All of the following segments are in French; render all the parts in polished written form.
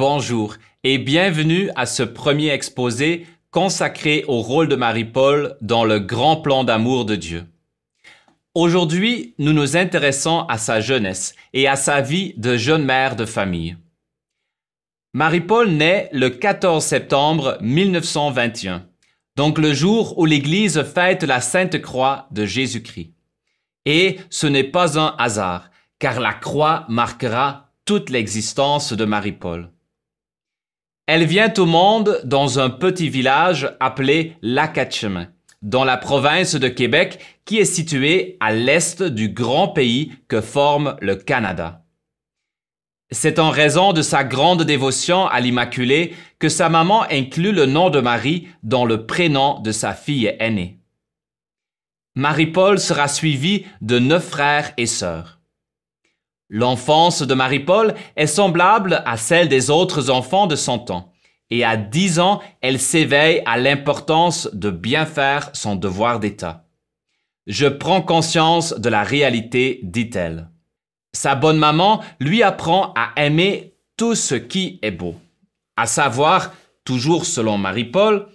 bonjour et bienvenue à ce premier exposé consacré au rôle de Marie-Paul dans le grand plan d'amour de Dieu. Aujourd'hui, nous nous intéressons à sa jeunesse et à sa vie de jeune mère de famille. Marie-Paul naît le 14 septembre 1921, donc le jour où l'Église fête la Sainte Croix de Jésus-Christ. Et ce n'est pas un hasard, car la croix marquera toute l'existence de Marie-Paul. Elle vient au monde dans un petit village appelé Lac-Etchemin, dans la province de Québec, qui est située à l'est du grand pays que forme le Canada. C'est en raison de sa grande dévotion à l'Immaculée que sa maman inclut le nom de Marie dans le prénom de sa fille aînée. Marie-Paul sera suivie de 9 frères et sœurs. L'enfance de Marie-Paul est semblable à celle des autres enfants de son temps, et à 10 ans, elle s'éveille à l'importance de bien faire son devoir d'État. « Je prends conscience de la réalité », dit-elle. Sa bonne maman lui apprend à aimer tout ce qui est beau, à savoir, toujours selon Marie-Paul,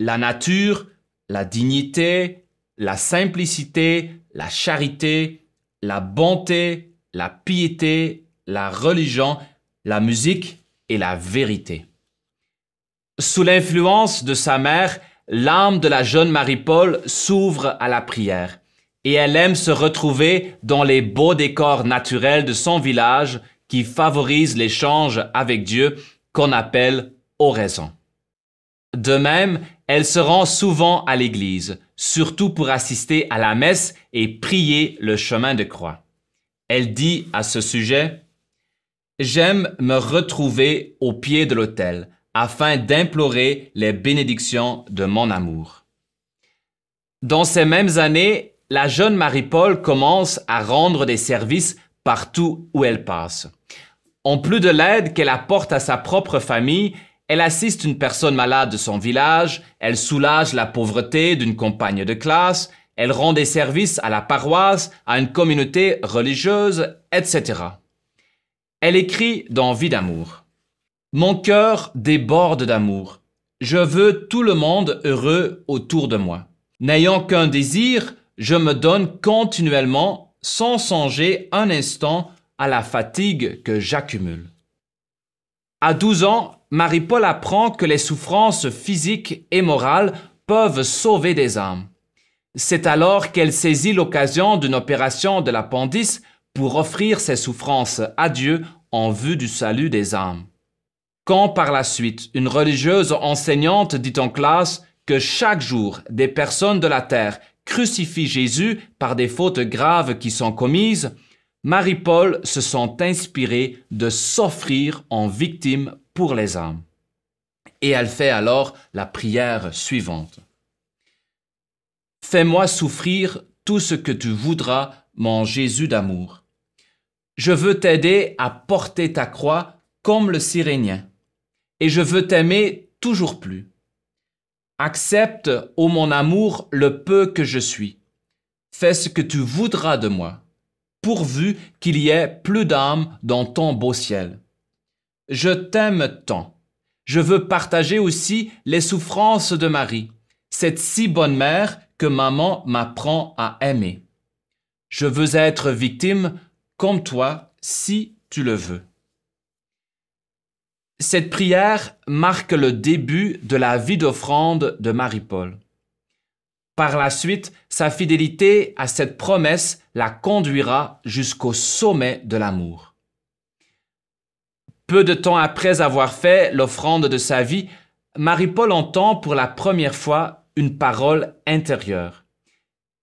la nature, la dignité, la simplicité, la charité, la bonté, la piété, la religion, la musique et la vérité. Sous l'influence de sa mère, l'âme de la jeune Marie-Paul s'ouvre à la prière et elle aime se retrouver dans les beaux décors naturels de son village qui favorisent l'échange avec Dieu qu'on appelle oraison. De même, elle se rend souvent à l'église, surtout pour assister à la messe et prier le chemin de croix. Elle dit à ce sujet « J'aime me retrouver au pied de l'autel afin d'implorer les bénédictions de mon amour. » Dans ces mêmes années, la jeune Marie-Paul commence à rendre des services partout où elle passe. En plus de l'aide qu'elle apporte à sa propre famille, elle assiste une personne malade de son village, elle soulage la pauvreté d'une compagne de classe, elle rend des services à la paroisse, à une communauté religieuse, etc. Elle écrit dans Vie d'amour. « Mon cœur déborde d'amour. Je veux tout le monde heureux autour de moi. N'ayant qu'un désir, je me donne continuellement sans songer un instant à la fatigue que j'accumule. » À 12 ans, Marie-Paul apprend que les souffrances physiques et morales peuvent sauver des âmes. C'est alors qu'elle saisit l'occasion d'une opération de l'appendice pour offrir ses souffrances à Dieu en vue du salut des âmes. Quand par la suite, une religieuse enseignante dit en classe que chaque jour, des personnes de la terre crucifient Jésus par des fautes graves qui sont commises, Marie-Paul se sent inspirée de s'offrir en victime pour les âmes. Et elle fait alors la prière suivante. « Fais-moi souffrir tout ce que tu voudras, mon Jésus d'amour. Je veux t'aider à porter ta croix comme le Cyrénien, et je veux t'aimer toujours plus. Accepte, ô mon amour, le peu que je suis. Fais ce que tu voudras de moi, pourvu qu'il y ait plus d'âmes dans ton beau ciel. Je t'aime tant. Je veux partager aussi les souffrances de Marie, cette si bonne mère que maman m'apprend à aimer. Je veux être victime comme toi si tu le veux. » Cette prière marque le début de la vie d'offrande de Marie-Paul. Par la suite, sa fidélité à cette promesse la conduira jusqu'au sommet de l'amour. Peu de temps après avoir fait l'offrande de sa vie, Marie-Paul entend pour la première fois une parole intérieure.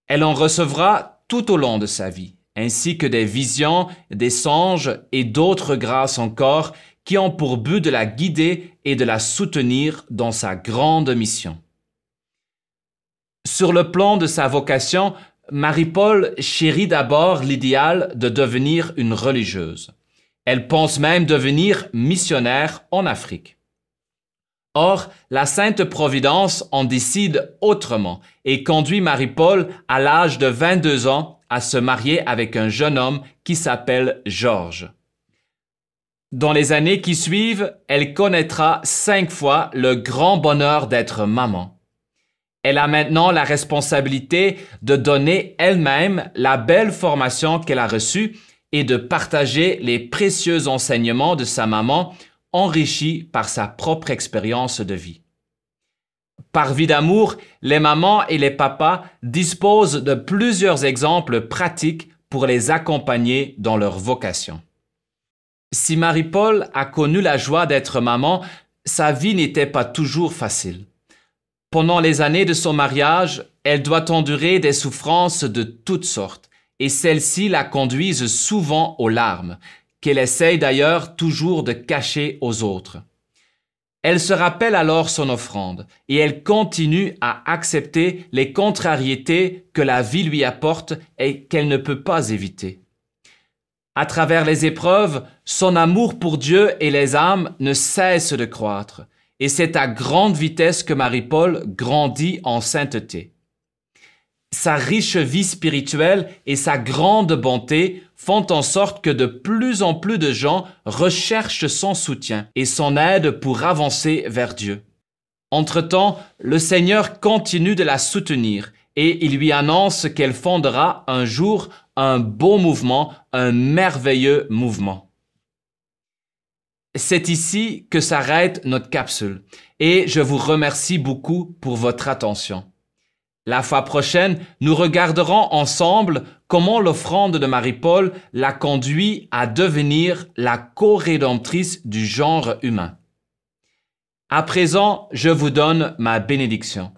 Elle en recevra tout au long de sa vie, ainsi que des visions, des songes et d'autres grâces encore qui ont pour but de la guider et de la soutenir dans sa grande mission. Sur le plan de sa vocation, Marie-Paul chérit d'abord l'idéal de devenir une religieuse. Elle pense même devenir missionnaire en Afrique. Or, la Sainte Providence en décide autrement et conduit Marie-Paul à l'âge de 22 ans à se marier avec un jeune homme qui s'appelle Georges. Dans les années qui suivent, elle connaîtra 5 fois le grand bonheur d'être maman. Elle a maintenant la responsabilité de donner elle-même la belle formation qu'elle a reçue et de partager les précieux enseignements de sa maman enrichis par sa propre expérience de vie. Par vie d'amour, les mamans et les papas disposent de plusieurs exemples pratiques pour les accompagner dans leur vocation. Si Marie-Paul a connu la joie d'être maman, sa vie n'était pas toujours facile. Pendant les années de son mariage, elle doit endurer des souffrances de toutes sortes, et celles-ci la conduisent souvent aux larmes, qu'elle essaye d'ailleurs toujours de cacher aux autres. Elle se rappelle alors son offrande, et elle continue à accepter les contrariétés que la vie lui apporte et qu'elle ne peut pas éviter. À travers les épreuves, son amour pour Dieu et les âmes ne cesse de croître, et c'est à grande vitesse que Marie-Paul grandit en sainteté. Sa riche vie spirituelle et sa grande bonté font en sorte que de plus en plus de gens recherchent son soutien et son aide pour avancer vers Dieu. Entre-temps, le Seigneur continue de la soutenir et il lui annonce qu'elle fondera un jour un beau mouvement, un merveilleux mouvement. C'est ici que s'arrête notre capsule et je vous remercie beaucoup pour votre attention. La fois prochaine, nous regarderons ensemble comment l'offrande de Marie-Paul l'a conduit à devenir la co-rédemptrice du genre humain. À présent, je vous donne ma bénédiction.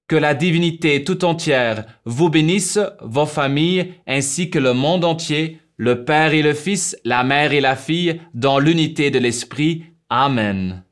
Que la divinité tout entière vous bénisse, vos familles, ainsi que le monde entier, le Père et le Fils, la Mère et la Fille, dans l'unité de l'Esprit. Amen.